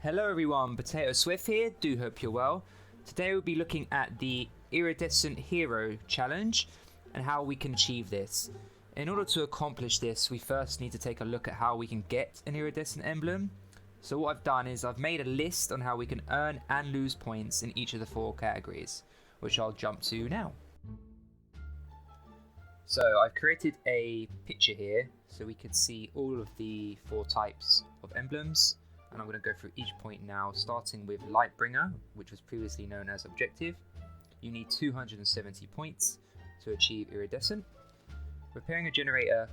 Hello everyone, Potato Swift here, do hope you're well. Today we'll be looking at the Iridescent Hero Challenge and how we can achieve this. In order to accomplish this, we first need to take a look at how we can get an iridescent emblem. So what I've done is I've made a list on how we can earn and lose points in each of the 4 categories, which I'll jump to now. So I've created a picture here so we can see all of the 4 types of emblems. And I'm going to go through each point now, starting with Lightbringer, which was previously known as Objective. You need 270 points to achieve Iridescent. Repairing a generator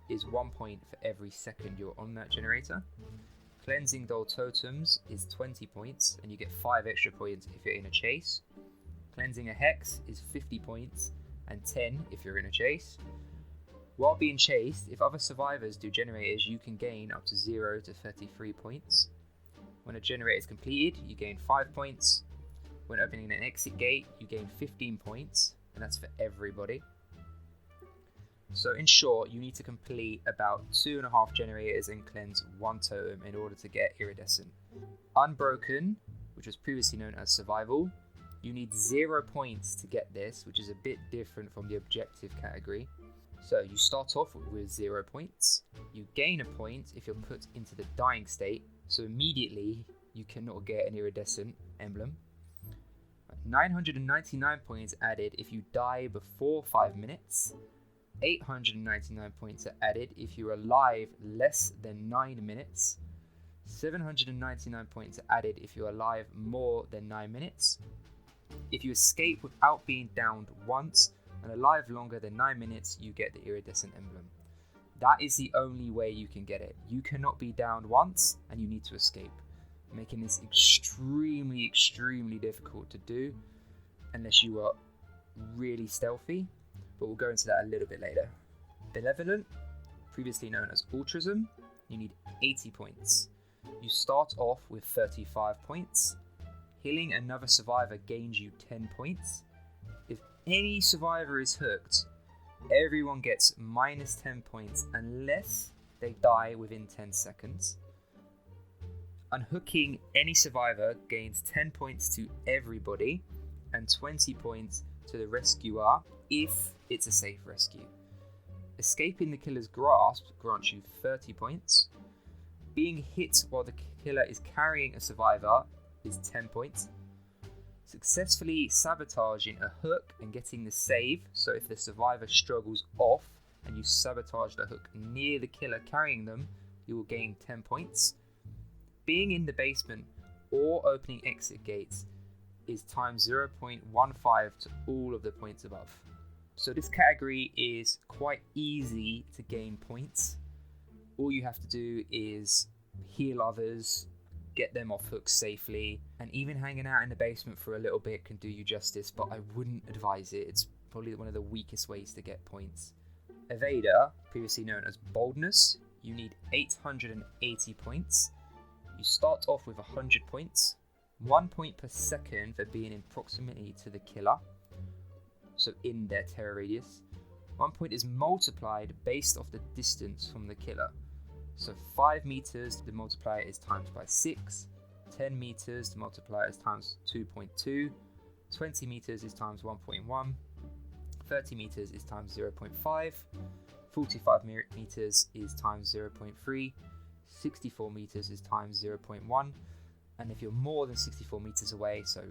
is 1 point for every second you're on that generator. Cleansing dull totems is 20 points, and you get 5 extra points if you're in a chase. Cleansing a hex is 50 points, and 10 if you're in a chase. While being chased, if other survivors do generators, you can gain up to 0 to 33 points. When a generator is completed, you gain 5 points. When opening an exit gate, you gain 15 points, and that's for everybody. So in short, you need to complete about 2.5 generators and cleanse 1 totem in order to get Iridescent. Unbroken, which was previously known as Survival, you need 0 points to get this, which is a bit different from the Objective category. So you start off with 0 points, you gain a point if you're put into the dying state, so immediately you cannot get an iridescent emblem. 999 points added if you die before 5 minutes, 899 points are added if you're alive less than 9 minutes, 799 points are added if you're alive more than 9 minutes. If you escape without being downed once, and alive longer than 9 minutes, you get the iridescent emblem. That is the only way you can get it. You cannot be downed once and you need to escape, making this extremely difficult to do unless you are really stealthy, but we'll go into that a little bit later. Benevolent, previously known as Altruism, you need 80 points. You start off with 35 points. Healing another survivor gains you 10 points. If any survivor is hooked, everyone gets minus 10 points unless they die within 10 seconds. Unhooking any survivor gains 10 points to everybody and 20 points to the rescuer if it's a safe rescue. Escaping the killer's grasp grants you 30 points. Being hit while the killer is carrying a survivor is 10 points. Successfully sabotaging a hook and getting the save, so if the survivor struggles off and you sabotage the hook near the killer carrying them, you will gain 10 points. Being in the basement or opening exit gates is times 0.15 to all of the points above. So this category is quite easy to gain points. All you have to do is heal others, get them off hooks safely, and even hanging out in the basement for a little bit can do you justice, but I wouldn't advise it. It's probably one of the weakest ways to get points. Evader, previously known as Boldness, you need 880 points. You start off with 100 points, 1 point per second for being in proximity to the killer, so in their terror radius. 1 point is multiplied based off the distance from the killer. So 5 meters, the multiplier is times by 6. 10 meters, the multiplier is times 2.2. 20 meters is times 1.1. 30 meters is times 0.5. 45 meters is times 0.3. 64 meters is times 0.1. And if you're more than 64 meters away, so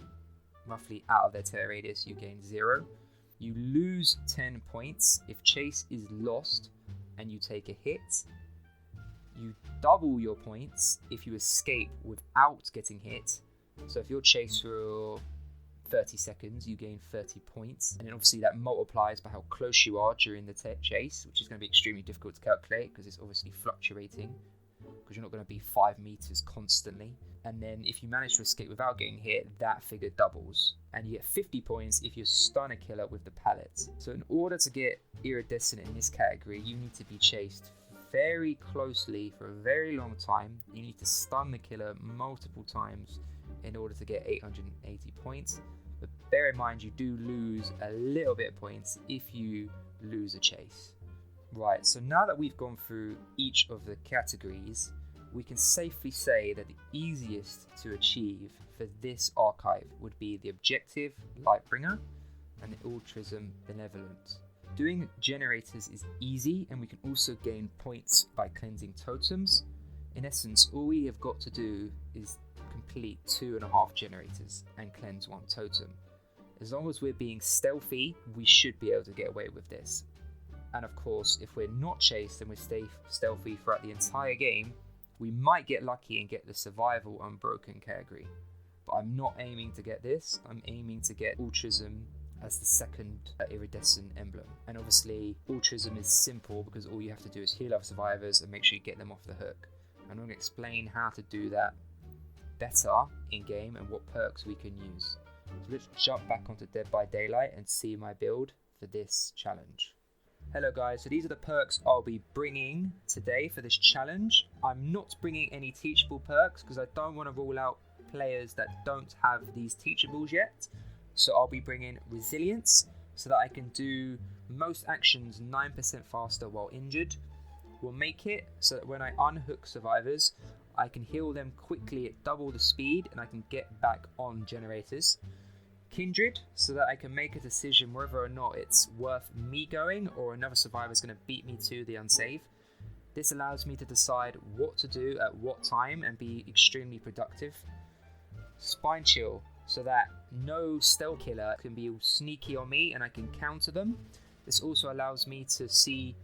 roughly out of their terror radius, you gain 0. You lose 10 points if chase is lost and you take a hit. You double your points if you escape without getting hit. So if you're chased for 30 seconds, you gain 30 points. And then obviously that multiplies by how close you are during the chase, which is going to be extremely difficult to calculate because it's obviously fluctuating, because you're not going to be 5 meters constantly. And then if you manage to escape without getting hit, that figure doubles. And you get 50 points if you stun a killer with the pallet. So in order to get iridescent in this category, you need to be chased very closely for a very long time. You need to stun the killer multiple times in order to get 880 points. But bear in mind, you do lose a little bit of points if you lose a chase. Right, so now that we've gone through each of the categories, we can safely say that the easiest to achieve for this archive would be the objective Lightbringer and the altruism Benevolent. Doing generators is easy, and we can also gain points by cleansing totems. In essence, all we have got to do is complete 2.5 generators and cleanse 1 totem. As long as we're being stealthy, we should be able to get away with this. And of course, if we're not chased and we stay stealthy throughout the entire game, we might get lucky and get the survival Unbroken category. But I'm not aiming to get this, I'm aiming to get altruism as the second iridescent emblem. And obviously, altruism is simple because all you have to do is heal other survivors and make sure you get them off the hook. I'm going to explain how to do that better in game and what perks we can use. So let's jump back onto Dead by Daylight and see my build for this challenge. Hello guys, so these are the perks I'll be bringing today for this challenge. I'm not bringing any teachable perks because I don't want to rule out players that don't have these teachables yet. So I'll be bringing resilience so that I can do most actions 9% faster while injured. We'll make it so that when I unhook survivors, I can heal them quickly at double the speed and I can get back on generators. Kindred, so that I can make a decision whether or not it's worth me going or another survivor is going to beat me to the unsave. This allows me to decide what to do at what time and be extremely productive. Spine Chill, so that no stealth killer can be all sneaky on me and I can counter them. This also allows me to see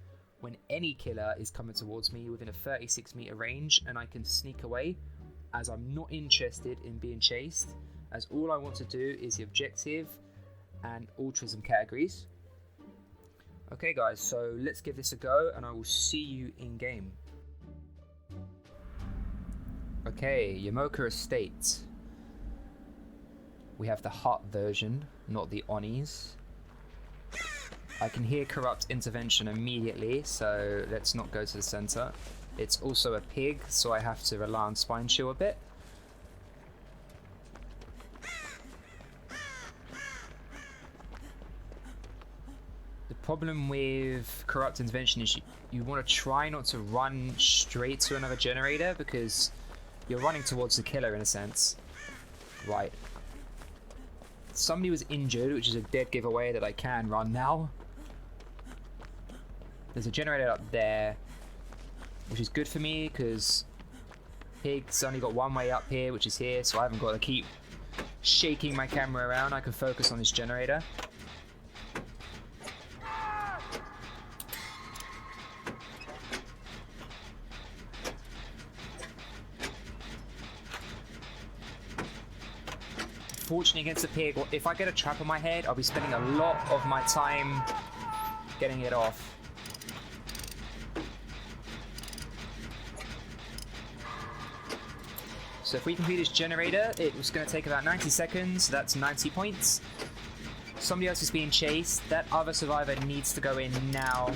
when any killer is coming towards me within a 36 meter range and I can sneak away, as I'm not interested in being chased, as all I want to do is the objective and altruism categories. Okay guys, so let's give this a go and I will see you in game. Okay, Yamoka Estate. We have the hut version, not the Onis. I can hear Corrupt Intervention immediately, so let's not go to the center. It's also a pig, so I have to rely on Spine Chill a bit. The problem with Corrupt Intervention is you want to try not to run straight to another generator because you're running towards the killer in a sense. Right. Somebody was injured, which is a dead giveaway that I can run now. There's a generator up there, which is good for me because Pig's only got one way up here, which is here, so I haven't got to keep shaking my camera around. I can focus on this generator. Fortunately against the pig, if I get a trap on my head, I'll be spending a lot of my time getting it off. So if we complete this generator, it was going to take about 90 seconds, that's 90 points. Somebody else is being chased, that other survivor needs to go in now.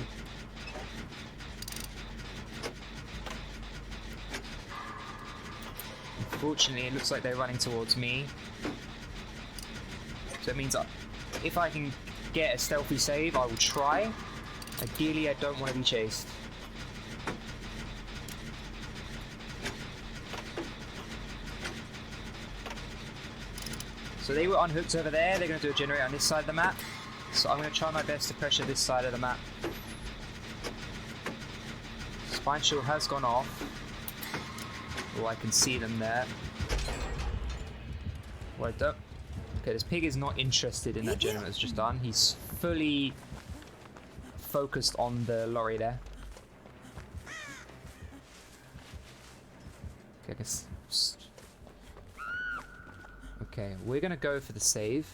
Unfortunately, it looks like they're running towards me. So it means if I can get a stealthy save, I will try. Ideally, I don't want to be chased. So they were unhooked over there. They're going to do a generator on this side of the map. So I'm going to try my best to pressure this side of the map. Spine Shield has gone off. Oh, I can see them there. What I don't... Okay, this pig is not interested in that generator that's just done. He's fully focused on the lorry there. Okay, I guess... Okay, we're gonna go for the save.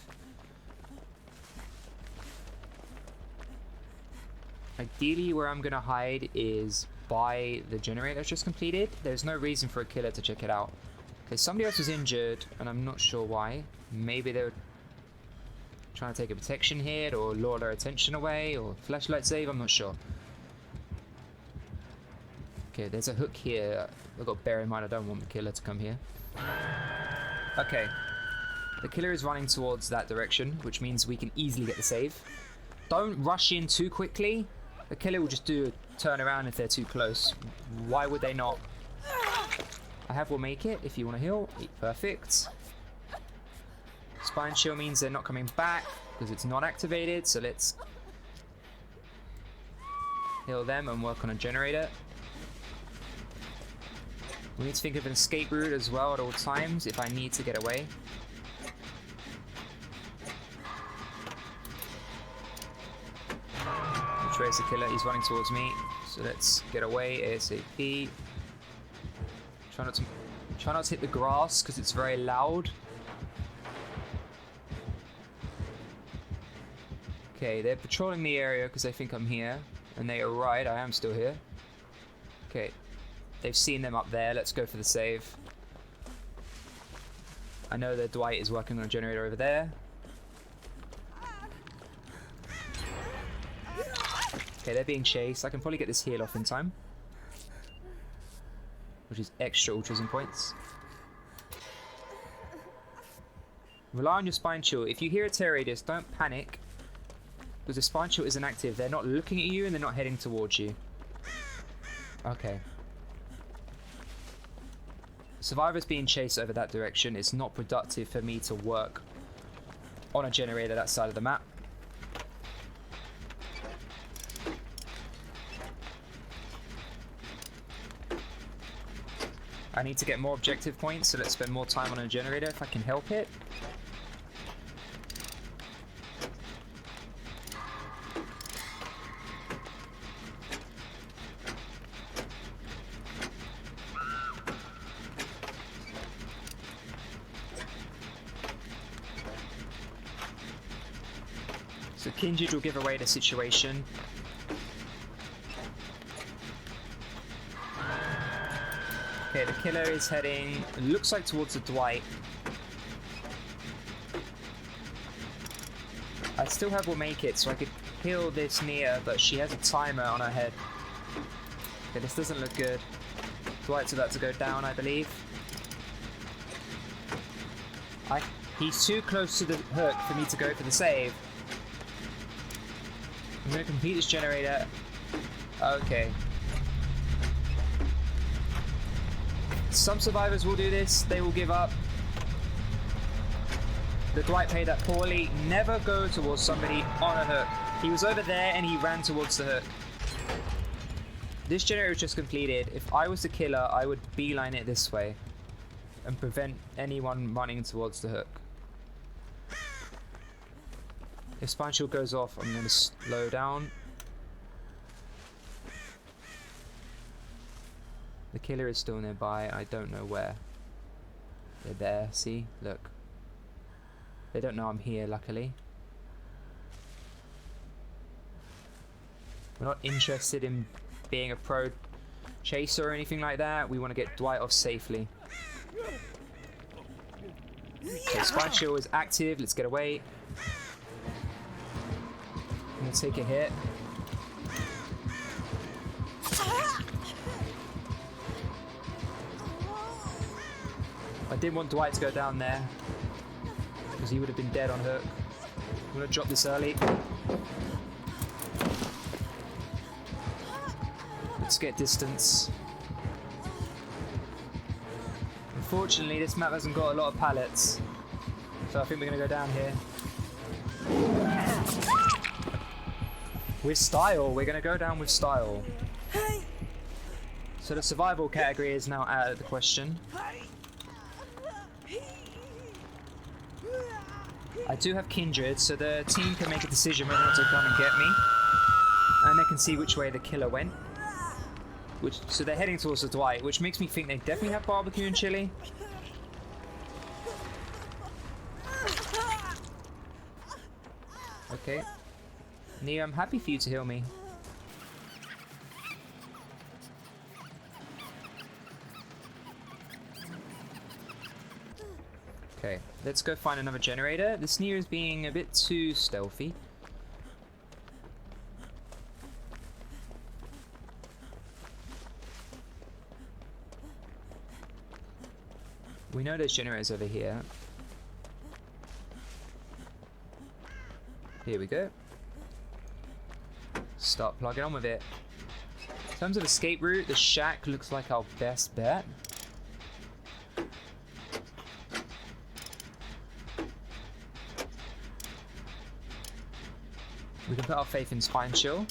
Ideally, where I'm gonna hide is by the generator that's just completed. There's no reason for a killer to check it out. Okay, somebody else was injured, and I'm not sure why. Maybe they were trying to take a protection hit, or lure their attention away, or flashlight save, I'm not sure. Okay, there's a hook here. I've got to bear in mind I don't want the killer to come here. Okay. The killer is running towards that direction, which means we can easily get the save. Don't rush in too quickly. The killer will just do a turn around if they're too close. Why would they not? I have will make it if you want to heal. Perfect. Spine chill means they're not coming back because it's not activated, so let's heal them and work on a generator. We need to think of an escape route as well at all times if I need to get away. Which way is the killer? He's running towards me, so let's get away ASAP. Try not to hit the grass because it's very loud. Okay, they're patrolling the area because they think I'm here, and they are right, I am still here. Okay, they've seen them up there, let's go for the save. I know that Dwight is working on a generator over there. Okay, they're being chased, I can probably get this heal off in time. Which is extra ultras points. Rely on your spine chill. If you hear a tear radius, don't panic. Because the spine chill isn't active. They're not looking at you and they're not heading towards you. Okay. Survivor's being chased over that direction. It's not productive for me to work on a generator that side of the map. I need to get more objective points, so let's spend more time on a generator if I can help it. So Kindred will give away the situation. Okay, the killer is heading, it looks like towards the Dwight. I still have will make it, so I could heal this Nia, but she has a timer on her head. Okay, this doesn't look good. Dwight's about to go down, I believe. He's too close to the hook for me to go for the save. I'm going to complete this generator. Okay. Some survivors will do this. They will give up. The Dwight played that poorly. Never go towards somebody on a hook. He was over there and he ran towards the hook. This generator was just completed. If I was the killer, I would beeline it this way and prevent anyone running towards the hook. If Spine Shield goes off, I'm going to slow down. The killer is still nearby. I don't know where. They're there. See? Look. They don't know I'm here, luckily. We're not interested in being a pro chaser or anything like that. We want to get Dwight off safely. Okay, Spine Shield is active. Let's get away. I'm going to take a hit. I didn't want Dwight to go down there because he would have been dead on hook. I'm going to drop this early. Let's get distance. Unfortunately, this map hasn't got a lot of pallets, so I think we're going to go down here. With style, we're going to go down with style. So the survival category is now out of the question. I do have Kindred, so the team can make a decision whether or not to come and get me. And they can see which way the killer went. So they're heading towards the Dwight, which makes me think they definitely have barbecue and chili. Okay. Nia, I'm happy for you to heal me. Okay, let's go find another generator. This Nia is being a bit too stealthy. We know there's generators over here. Here we go. Start plugging on with it. In terms of escape route, the shack looks like our best bet. We can put our faith in Spine Chill.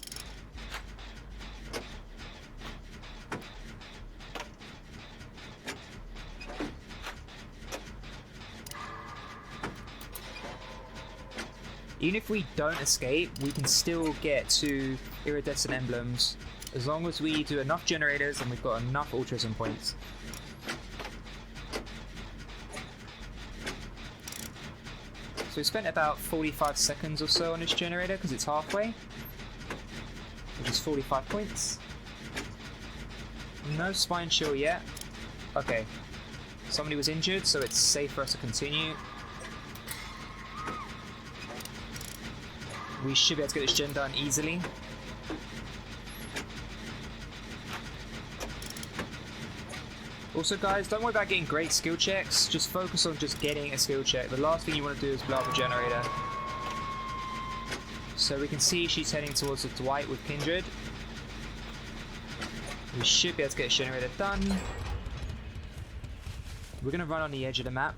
Even if we don't escape, we can still get to Iridescent Emblems as long as we do enough generators and we've got enough Altruism points. So we spent about 45 seconds or so on this generator because it's halfway, which is 45 points. No Spine Chill yet. Okay, somebody was injured, so it's safe for us to continue. We should be able to get this gen done easily. Also guys, don't worry about getting great skill checks, just focus on just getting a skill check. The last thing you want to do is blow up a generator. So we can see she's heading towards the Dwight with Kindred. We should be able to get this generator done. We're going to run on the edge of the map.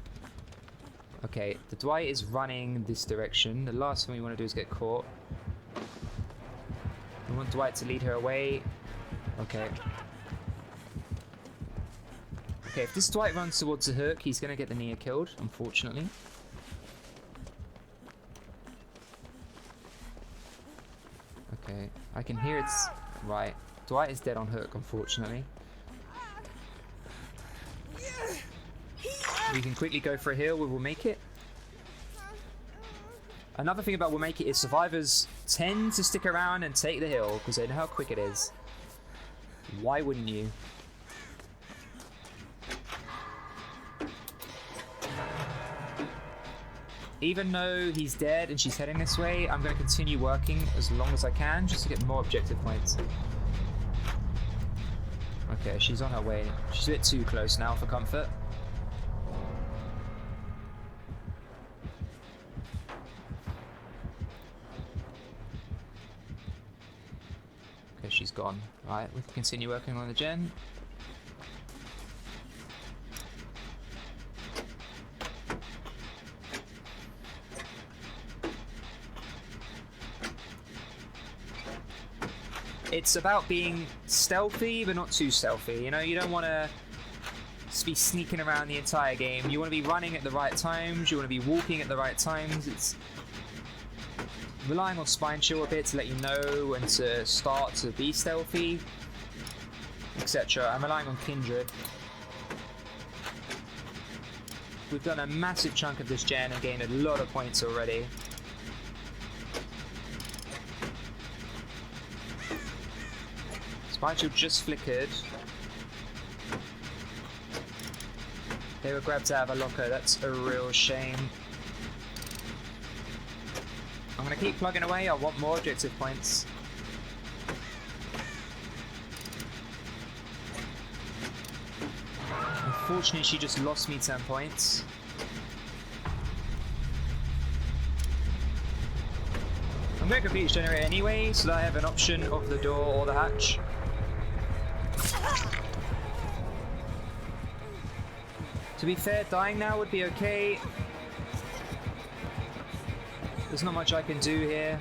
Okay, the Dwight is running this direction. The last thing we want to do is get caught. We want Dwight to lead her away. Okay. Okay, if this Dwight runs towards the hook, he's going to get the Nia killed, unfortunately. Okay, I can hear it's... Right, Dwight is dead on hook, unfortunately. We can quickly go for a heal, we will make it. Another thing about we'll make it is survivors tend to stick around and take the hill because they know how quick it is. Why wouldn't you? Even though he's dead and she's heading this way, I'm going to continue working as long as I can just to get more objective points. Okay, she's on her way. She's a bit too close now for comfort. Okay, she's gone. Right, we can continue working on the gen. It's about being stealthy, but not too stealthy. You know, you don't want to be sneaking around the entire game. You want to be running at the right times. You want to be walking at the right times. It's relying on Spine Chill a bit to let you know when to start to be stealthy, etc. I'm relying on Kindred. We've done a massive chunk of this gen and gained a lot of points already. Spine Chill just flickered. They were grabbed out of a locker, that's a real shame. I'm going to keep plugging away, I want more objective points. Unfortunately, she just lost me 10 points. I'm going to complete this generator anyway, so that I have an option of the door or the hatch. To be fair, dying now would be okay. There's not much I can do here.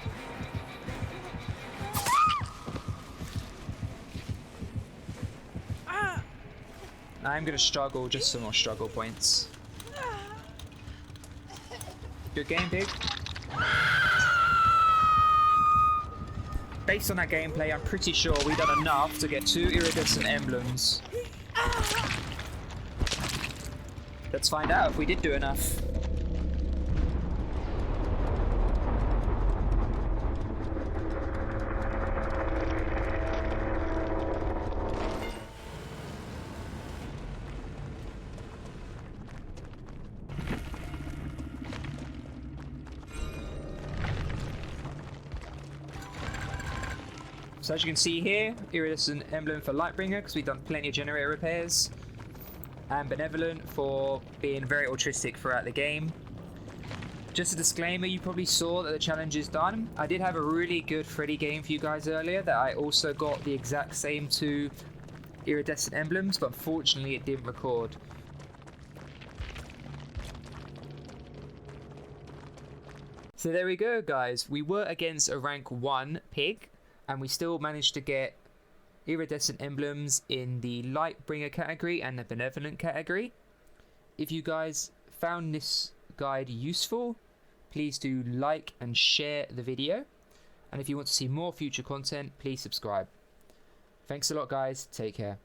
I'm gonna struggle, just some more struggle points. Good game, Big. Based on that gameplay, I'm pretty sure we've done enough to get 2 Iridescent Emblems. Let's find out if we did do enough. So as you can see here, Iridescent Emblem for Lightbringer because we've done plenty of generator repairs. And Benevolent for being very altruistic throughout the game. Just a disclaimer, you probably saw that the challenge is done. I did have a really good Freddy game for you guys earlier that I also got the exact same 2 Iridescent Emblems, but unfortunately it didn't record. So there we go, guys. We were against a rank 1 pig, and we still managed to get Iridescent emblems in the Lightbringer category and the Benevolent category. If you guys found this guide useful, please do like and share the video. And if you want to see more future content, please subscribe. Thanks a lot, guys. Take care.